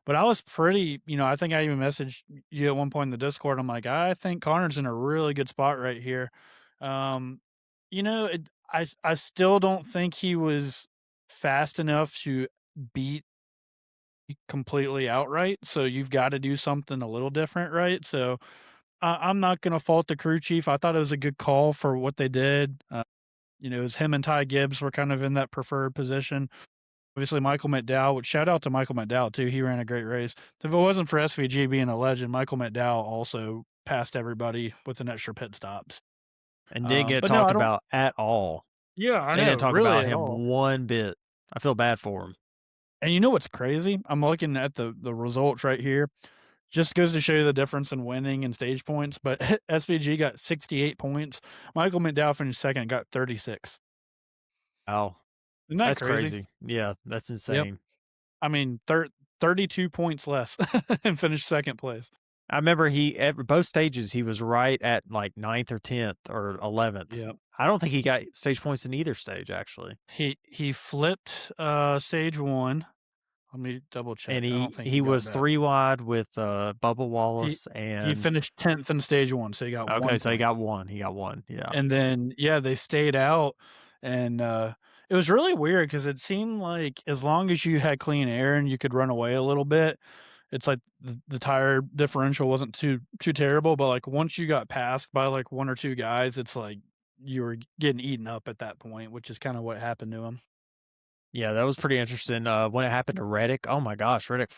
But I was pretty, I think I even messaged you at one point in the Discord. I'm like, I think Connor's in a really good spot right here. Um, I still don't think he was fast enough to beat completely outright. So you've got to do something a little different, right? So I'm not going to fault the crew chief. I thought it was a good call for what they did. It was him and Ty Gibbs were kind of in that preferred position. Obviously, Michael McDowell, which shout out to Michael McDowell too. He ran a great race. If it wasn't for SVG being a legend, Michael McDowell also passed everybody with an extra pit stops. And didn't get But no, talked I don't. about at all. Yeah, I They know, didn't talk really about at him all. one bit. I feel bad for him. And you know what's crazy? I'm looking at the results right here. Just goes to show you the difference in winning and stage points. But SVG got 68 points. Michael McDowell finished second, got 36. Oh, Isn't that that's crazy? crazy. Yeah, that's Yep. insane. I mean, 32 points less and finished second place. I remember at both stages he was right at like 9th or 10th or 11th. Yep. I don't think he got stage points in either stage actually. He flipped stage one. Let me double check. And I he don't think he he got was that. 3 wide with Bubba He Wallace he and finished 10th in stage one, so he got okay, 1 so he point. got 1. He got 1. Yeah. And then yeah, they stayed out and it was really weird because it seemed like as long as you had clean air and you could run away a little bit, it's like the tire differential wasn't too terrible. But like once you got passed by like one or two guys, it's like you were getting eaten up at that point, which is kind of what happened to him. Yeah, that was pretty interesting. When it happened to Reddick, oh my gosh, Reddick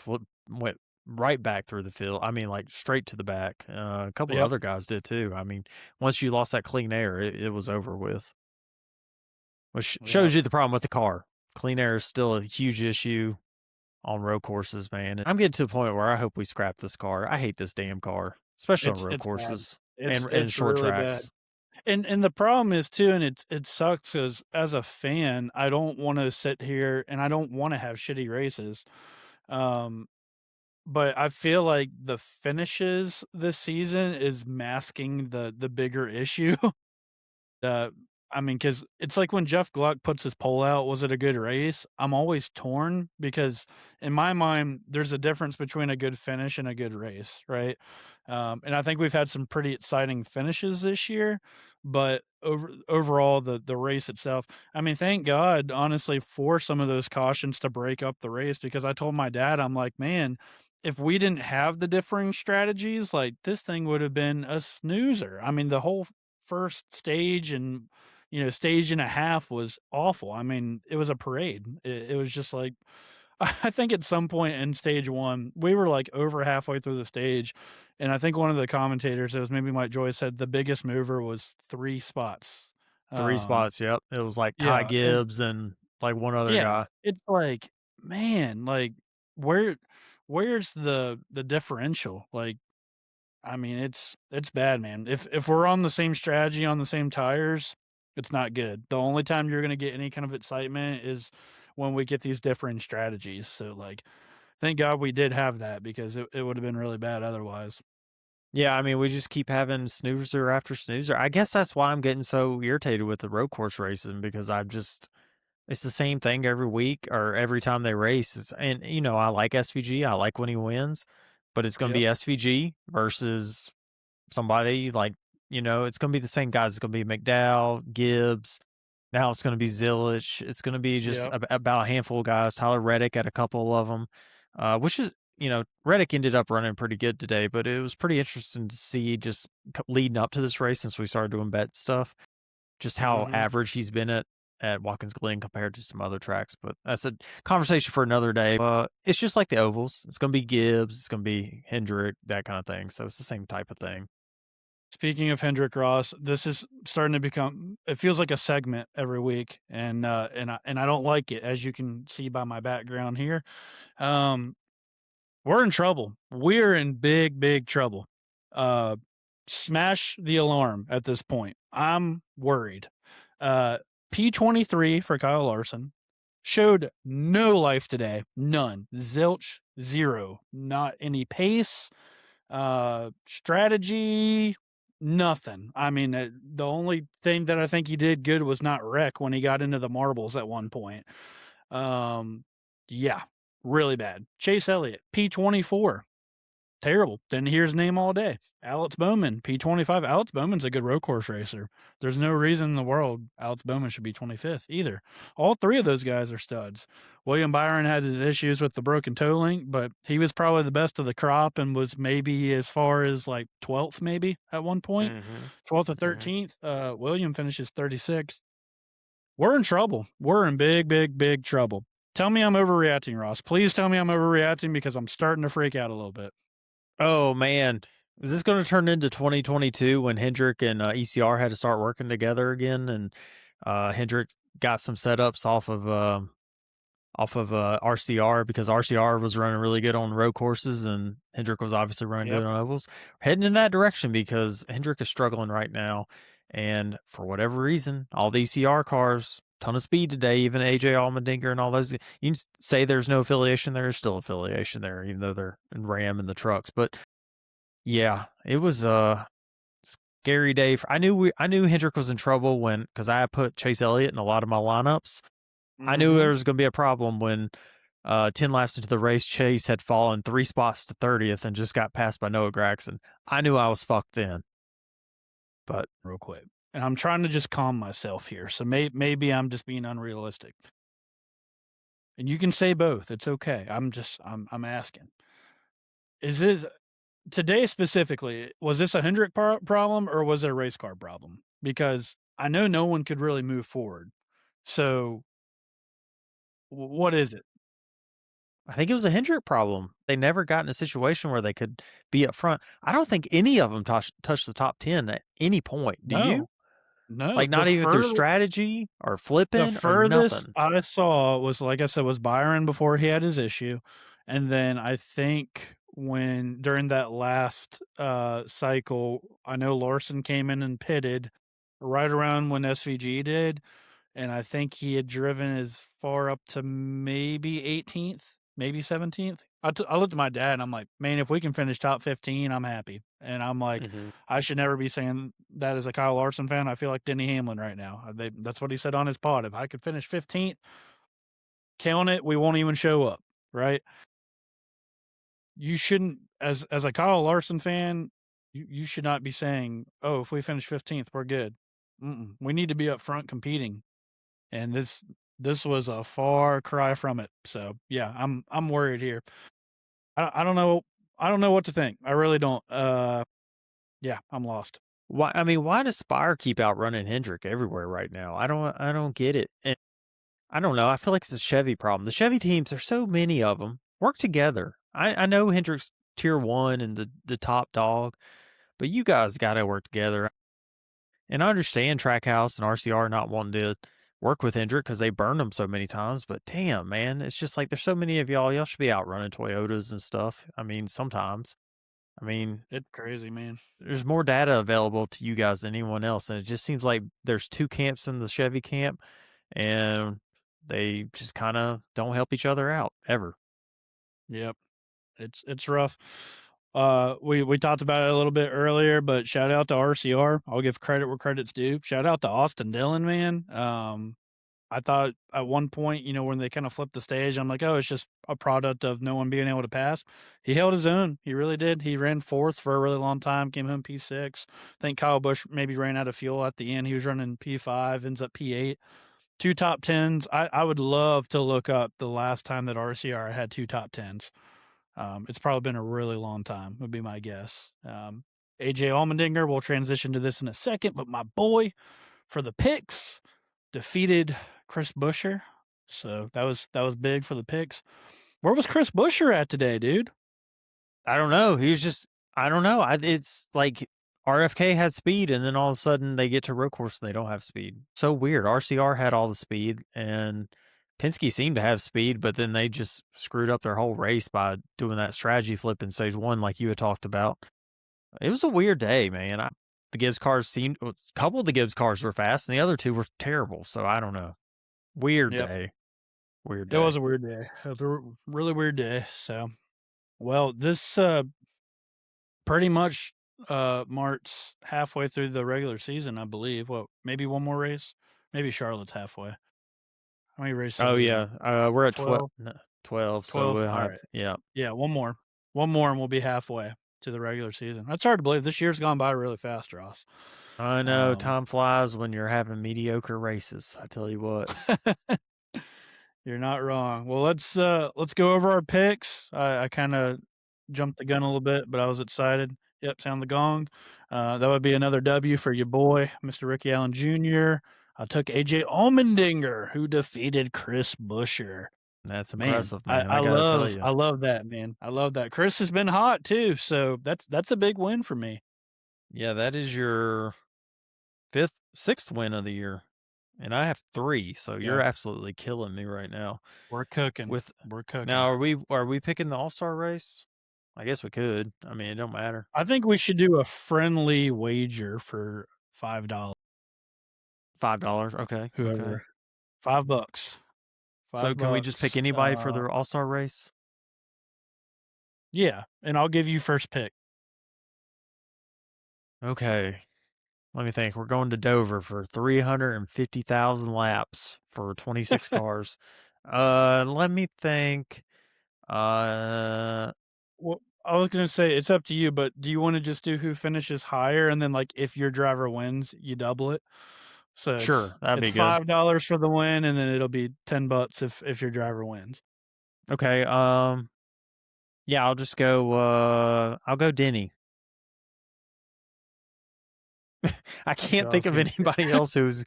went right back through the field. I mean, like straight to the back. A couple of Yep. other guys did too. I mean, once you lost that clean air, it was over with. Which Yep. shows you the problem with the car. Clean air is still a huge issue on road courses, man. I'm getting to the point where I hope we scrap this car. I hate this damn car, especially on road It's bad. courses and It's short really bad. tracks. And the problem is too, and it sucks because as a fan, I don't want to sit here and I don't want to have shitty races. Um, but I feel like the finishes this season is masking the bigger issue. Uh, I mean, because it's like when Jeff Gluck puts his poll out, was it a good race? I'm always torn because in my mind, there's a difference between a good finish and a good race, right? And I think we've had some pretty exciting finishes this year, but overall, the race itself, I mean, thank God, honestly, for some of those cautions to break up the race because I told my dad, I'm like, man, if we didn't have the differing strategies, like this thing would have been a snoozer. I mean, the whole first stage and stage and a half was awful. I mean, it was a parade. It was just like I think at some point in stage one, we were like over halfway through the stage, and I think one of the commentators, it was maybe Mike Joy, said the biggest mover was 3 spots. 3 Um, spots, yep. It was like Ty yeah, and Gibbs and, like, one other yeah, guy. it's like, man, like where where's the differential? Like I mean, it's bad, man. If we're on the same strategy on the same tires, it's not good. The only time you're gonna get any kind of excitement is when we get these differing strategies. So like, thank God we did have that because it would have been really bad otherwise. Yeah, I mean, we just keep having snoozer after snoozer. I guess that's why I'm getting so irritated with the road course racing because I've just it's the same thing every week or every time they race. And I like SVG. I like when he wins, but it's going to Yep. be SVG versus somebody like, it's going to be the same guys. It's going to be McDowell, Gibbs. Now it's going to be Zilisch. It's going to be just Yep. about a handful of guys. Tyler Reddick at a couple of them, which is, Reddick ended up running pretty good today, but it was pretty interesting to see just leading up to this race since we started doing bet stuff, just how Mhm. average he's been at Watkins Glen compared to some other tracks. But that's a conversation for another day. It's just like the ovals. It's going to be Gibbs. It's going to be Hendrick, that kind of thing. So it's the same type of thing. Speaking of Hendrick Ross, this is starting to become. It feels like a segment every week, and I don't like it, as you can see by my background here. Um, We're in trouble. We're in big trouble. Uh, Smash the alarm at this point. I'm worried. Uh, P23 for Kyle Larson showed no life today. None. Zilch, zero. Not any pace, strategy, nothing. I mean, the only thing that I think he did good was not wreck when he got into the marbles at one point. Um, yeah, really bad. Chase Elliott, P24. Terrible. Didn't hear his name all day. Alex Bowman, P25. Alex Bowman's a good road course racer. There's no reason in the world Alex Bowman should be 25th either. All three of those guys are studs. William Byron had his issues with the broken toe link, but he was probably the best of the crop and was maybe as far as like 12th, maybe at one point, Mhm. 12th or Mhm. 13th. William finishes 36th. We're in trouble. We're in big trouble. Tell me I'm overreacting, Ross. Please tell me I'm overreacting because I'm starting to freak out a little bit. Oh man, is this going to turn into 2022 when Hendrick and ECR had to start working together again, and Hendrick got some setups off of RCR because RCR was running really good on road courses and Hendrick was obviously running good Yep. on ovals. Heading in that direction because Hendrick is struggling right now, and for whatever reason, all the ECR cars, ton of speed today. Even AJ Allmendinger and all those. You can say there's no affiliation there. There's still affiliation there, even though they're in Ram in the trucks. But yeah, it was a scary day. I knew Hendrick was in trouble because I put Chase Elliott in a lot of my lineups. I knew there Mhm. was going to be a problem when 10 laps into the race, Chase had fallen 3 spots to 30th and just got passed by Noah Gragson. I knew I was fucked then. But Real quick. And I'm trying to just calm myself here. So maybe I'm just being unrealistic. And you can say both. It's okay. I'm asking. Is it today specifically? Was this a Hendrick problem or was it a race car problem? Because I know no one could really move forward. So what is it? I think it was a Hendrick problem. They never got in a situation where they could be up front. I don't think any of them touched the top 10 at any point. Do you? No, No, Like, not even through strategy or the flipping or furthest nothing? I saw was, like I said, was Byron before he had his issue, and then I think when during that last, cycle, I know Larson came in and pitted right around when SVG did, and I think he had driven as far up to maybe 18th, maybe 17th. I looked at my dad and I'm like, man, if we can finish top 15, I'm happy. And I'm like, Mhm. I should never be saying that as a Kyle Larson fan. I feel like Denny Hamlin right now. That's what he said on his pod. If I could finish 15th, count it, we won't even show up, right? You shouldn't, as a Kyle Larson fan, you should not be saying, oh, if we finish 15th, we're good. We need to be up front competing, and this was a far cry from it. So yeah, I'm worried here. I don't know. I don't know what to think. I really don't. Yeah, I'm lost. Why? I mean, why does Spire keep outrunning Hendrick everywhere right now? I don't get it. And I don't know. I feel like it's a Chevy problem. The Chevy teams, there's so many of them. Work together. I know Hendrick's tier one and the top dog, but you guys got to work together. And I understand Trackhouse and RCR not wanting to work with Hendrick because they burned him so many times. But damn, man, it's just like there's so many of y'all. Y'all should be outrunning Toyotas and stuff. I mean, sometimes. I mean, It's crazy, man. there's more data available to you guys than anyone else, and it just seems like there's two camps in the Chevy camp, and they just kind of don't help each other out ever. Yep, it's rough. We talked about it a little bit earlier, but shout out to RCR. I'll give credit where credit's due. Shout out to Austin Dillon, man. I thought at one point, when they kind of flipped the stage, I'm like, oh, it's just a product of no one being able to pass. He held his own. He really did. He ran fourth for a really long time, came home P6. I think Kyle Busch maybe ran out of fuel at the end. He was running P5, ends up P8. Two top tens. I would love to look up the last time that RCR had two top tens. It's probably been a really long time, would be my guess. AJ Allmendinger, we'll transition to this in a second, but my boy for the picks defeated Chris Buescher. So that was big for the picks. Where was Chris Buescher at today, dude? I don't know. He was just I don't know. It's like RFK had speed, and then all of a sudden they get to road course and they don't have speed. So weird. RCR had all the speed, and Penske seemed to have speed, but then they just screwed up their whole race by doing that strategy flip in stage one, like you had talked about. It was a weird day, man. The Gibbs cars seemed a couple of the Gibbs cars were fast, and the other two were terrible. So I don't know. Weird Yep. day. Weird It was day. a weird day. It was a really weird day. So, well, this pretty much marks halfway through the regular season, I believe. What, maybe one more race? Maybe Charlotte's halfway. How many races are Oh we yeah, doing? we're at 12, 12? 12, so 12? we'll All have right. yeah. Yeah, one more. One more and we'll be halfway to the regular season. That's hard to believe. This year's gone by really fast, Ross. I know Um, time flies when you're having mediocre races. I tell you what. You're not wrong. Well, let's go over our picks. I kind of jumped the gun a little bit, but I was excited. Yep, sound the gong. That would be another W for your boy, Mr. Ricky Allen Jr. I took AJ Allmendinger, who defeated Chris Buescher. That's Man, impressive, I, man. I I gotta tell love you. I love that, man. I love that. Chris has been hot too, so that's a big win for me. Yeah, that is your sixth win of the year, and I have 3. So you're Yeah, absolutely killing me right now. we're cooking. With We're now, cooking. are we picking the All Star race? I guess we could. I mean, it don't matter. I think we should do a friendly wager for $5. $5. Okay, okay. Whoever, $5. So can we just pick $5. anybody for the All Star race? Yeah, and I'll give you first pick. Okay. Let me think. We're going to Dover for 350,000 laps for 26 cars. Let me think. Uh, Well, I was gonna say it's up to you, but do you want to just do who finishes higher, and then like if your driver wins, you double it? So sure, it's that'd it's be good. $5 for the win, and then it'll be $10 if your driver wins. Okay. Yeah, I'll just go. I'll go Denny. I can't Sure, I'll think of see. anybody else who's.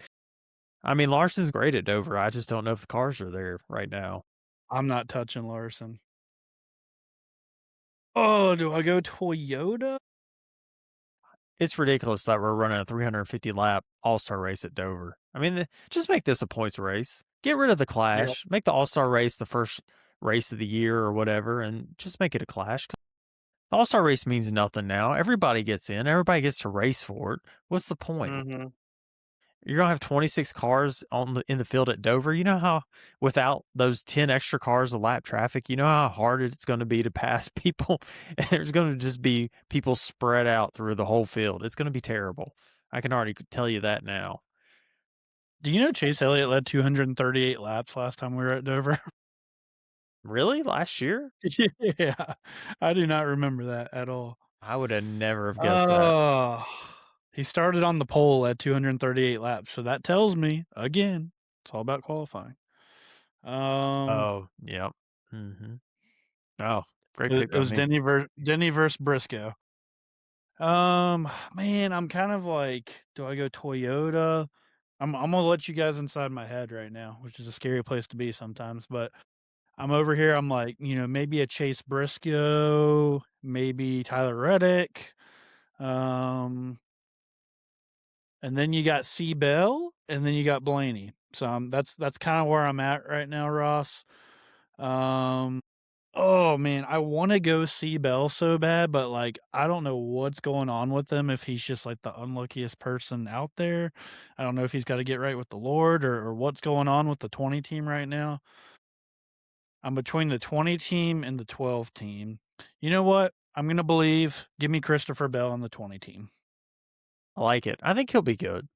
I mean, Larson's great at Dover. I just don't know if the cars are there right now. I'm not touching Larson. Oh, do I go Toyota? it's ridiculous that we're running a 350 lap all-star race at Dover. I mean, just make this a points race. Get rid of the Yeah. clash. Make the all-star race the first race of the year or whatever, and just make it a clash. The all-star race means nothing now. Everybody gets in. Everybody gets to race for it. What's the point? Mhm. You're gonna have 26 cars in the field at Dover. You know how without those 10 extra cars of lap traffic, you know how hard it's going to be to pass people. There's going to just be people spread out through the whole field. It's going to be terrible. I can already tell you that now. Do you know Chase Elliott led 238 laps last time we were at Dover? Really? Last year? Yeah. I do not remember that at all. I would have never have guessed that. Oh, he started on the pole at 238 laps, so that tells me, again, it's all about qualifying. Oh, yep. Oh, great It pick it by was me. Denny versus Briscoe. Man, I'm kind of like, do I go Toyota? I'm gonna let you guys inside my head right now, which is a scary place to be sometimes, but I'm over here, I'm like, maybe a Chase Briscoe, maybe Tyler Reddick, um, and then you got C. Bell, and then you got Blaney. So, that's kinda where I'm at right now, Ross. Um Oh, man, I wanna go see Bell so bad, but, like, I don't know what's going on with him, if he's just, like, the unluckiest person out there. I don't know if he's gotta get right with the Lord or what's going on with the 20 team right now. I'm between the 20 team and the 12 team. You know what? I'm gonna believe. Give me Christopher Bell on the 20 team. I like it. I think he'll be good.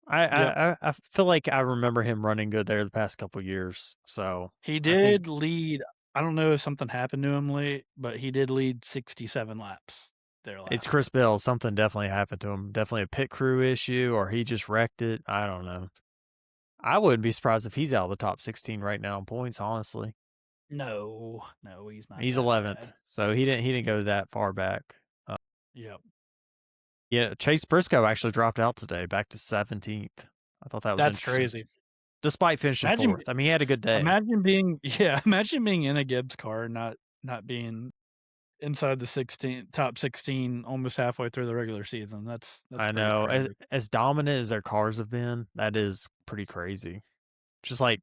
I Yep. I I I feel like I remember him running good there the past couple years. So He I did think lead. I don't know if something happened to him late, but he did lead 67 laps there it's last Chris time. Bell. Something definitely happened to him. Definitely a pit crew issue, or he just wrecked it. I don't know. I wouldn't be surprised if he's out of the top 16 right now in points, honestly. No, no, he's not He's that 11th, bad. so he didn't go that far back. Uh, Yep. yeah, Chase Briscoe actually dropped out today, back to 17th. I thought that was That's interesting, crazy. despite finishing Imagine 4th. I mean, he had a good day. imagine being yeah, imagine being in a Gibbs car and not being inside the 16 top 16 almost halfway through the regular season. That's I pretty know. As crazy. as dominant as their cars have been, that is pretty crazy. Just like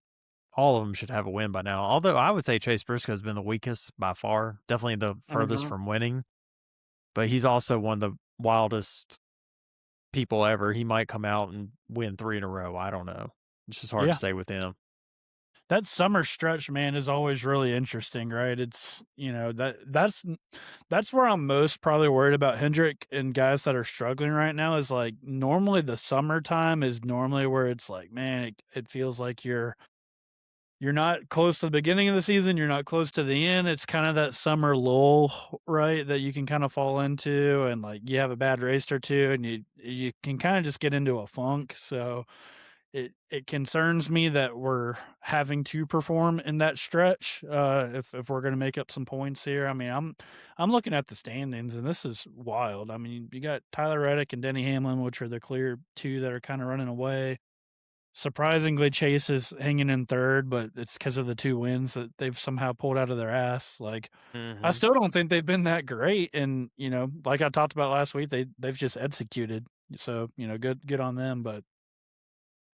all of them should have a win by now. Although I would say Chase Briscoe's been the weakest by far, definitely the furthest Mhm. from winning. But he's also one of the wildest people ever. He might come out and win 3 in a row. I don't know. It's just hard to Yeah. say with him. That summer stretch, man, is always really interesting, right? It's, that's where I'm most probably worried about Hendrick and guys that are struggling right now is like normally the summertime is normally where it's like, man, it feels like you're not close to the beginning of the season, you're not close to the end. It's kind of that summer lull, right, that you can kind of fall into, and like you have a bad race or two, and you can kind of just get into a funk. So it concerns me that we're having to perform in that stretch if we're going to make up some points here. I mean, I'm looking at the standings, and this is wild. I mean, you got Tyler Reddick and Denny Hamlin, which are the clear two that are kind of running away. Surprisingly, Chase is hanging in third, but it's because of the 2 wins that they've somehow pulled out of their ass. Like, I Mhm. still don't think they've been that great, and, like I talked about last week, they've just executed. So, good on them, but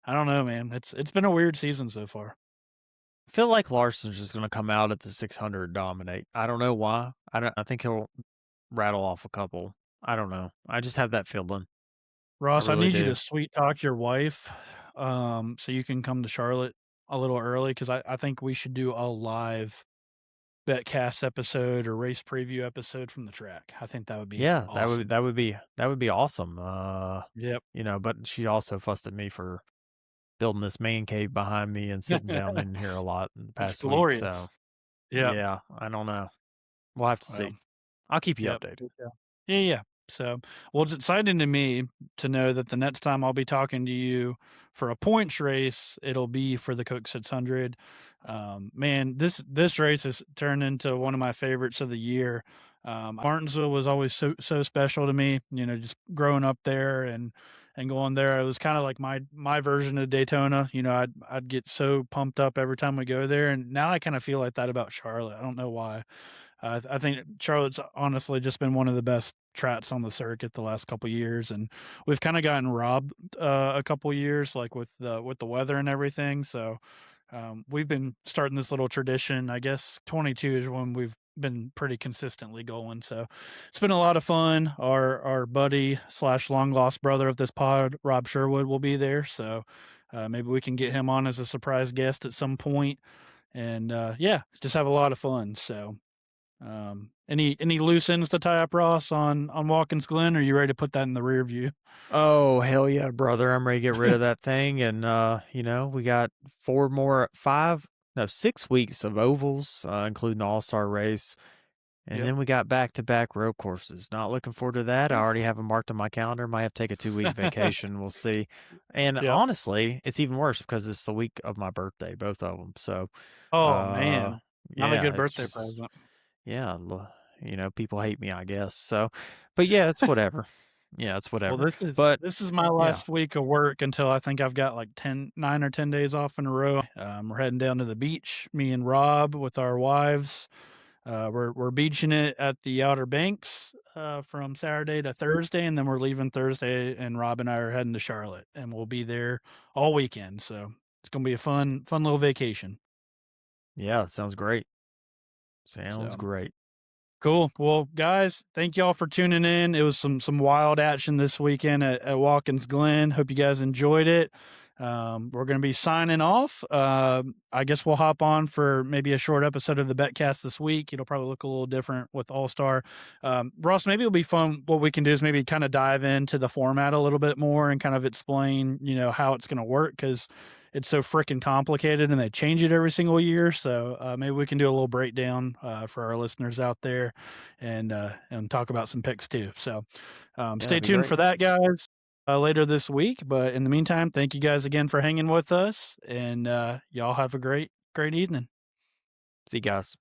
I don't know, man. It's been a weird season so far. I feel like Larson's just gonna come out at the 600 dominate. I don't know why. I think he'll rattle off a couple. I don't know. I just have that feeling. I Ross, I really need you do. to sweet talk your wife, so you can come to Charlotte a little early because I think we should do a live betcast episode or race preview episode from the track. I think that would be Yeah, that would awesome. that would be that would be awesome. Yep. But she also fussed at me for building this man cave behind me and sitting down in here a lot in the It's past week. So glorious. Yep. yeah, I don't know. We'll have to Well, see. I'll keep you yep. updated. Yeah, yeah. So, well, it's exciting to me to know that the next time I'll be talking to you for a points race, it'll be for the Coke 600. Man, this race has turned into one of my favorites of the year. Martinsville was always so special to me. Just growing up there and going there, it was kind of like my version of Daytona. I'd get so pumped up every time we go there, and now I kind of feel like that about Charlotte. I don't know why. I think Charlotte's honestly just been one of the best trats on the circuit the last couple years, and we've kind of gotten robbed a couple years, like with the weather and everything. So we've been starting this little tradition. I guess 22 is when we've been pretty consistently going. So it's been a lot of fun. Our buddy slash long lost brother of this pod, Rob Sherwood, will be there. So maybe we can get him on as a surprise guest at some point, and yeah, just have a lot of fun. So any loose ends to tie up, Ross, on Watkins Glen? Or are you ready to put that in the rear view? Oh, hell yeah, brother. I'm ready to get rid of that thing. And, we got 6 weeks of ovals, including the All-Star race. And Yep. then we got back-to-back road courses. Not looking forward to that. I already have them marked on my calendar. Might have to take a 2-week vacation. We'll see. And Yep. honestly, it's even worse because it's the week of my birthday, both of them. So, Oh uh, man, not a yeah, good it's birthday just, present. yeah, people hate me, I guess. So, but yeah, it's whatever. Yeah, it's Well, whatever. this is But this is my yeah, last week of work until I think I've got like 9 or 10 days off in a row. We're heading down to the beach, me and Rob with our wives. We're beaching it at the Outer Banks from Saturday to Thursday, and then we're leaving Thursday. And Rob and I are heading to Charlotte, and we'll be there all weekend. So it's gonna be a fun little vacation. yeah, it sounds great. Sounds So great. cool. Well, guys, thank y'all for tuning in. It was some wild action this weekend at Watkins Glen. Hope you guys enjoyed it. We're going to be signing off. I guess we'll hop on for maybe a short episode of the Betcast this week. It'll probably look a little different with All Star. Ross, maybe it'll be fun. What we can do is maybe kind of dive into the format a little bit more and kind of explain, how it's going to work, because it's so freaking complicated and they change it every single year. So maybe we can do a little breakdown for our listeners out there, and talk about some picks too. So Yeah, stay that'd be tuned great. for that, guys, later this week. But in the meantime, thank you guys again for hanging with us, and y'all have a great evening. See you guys.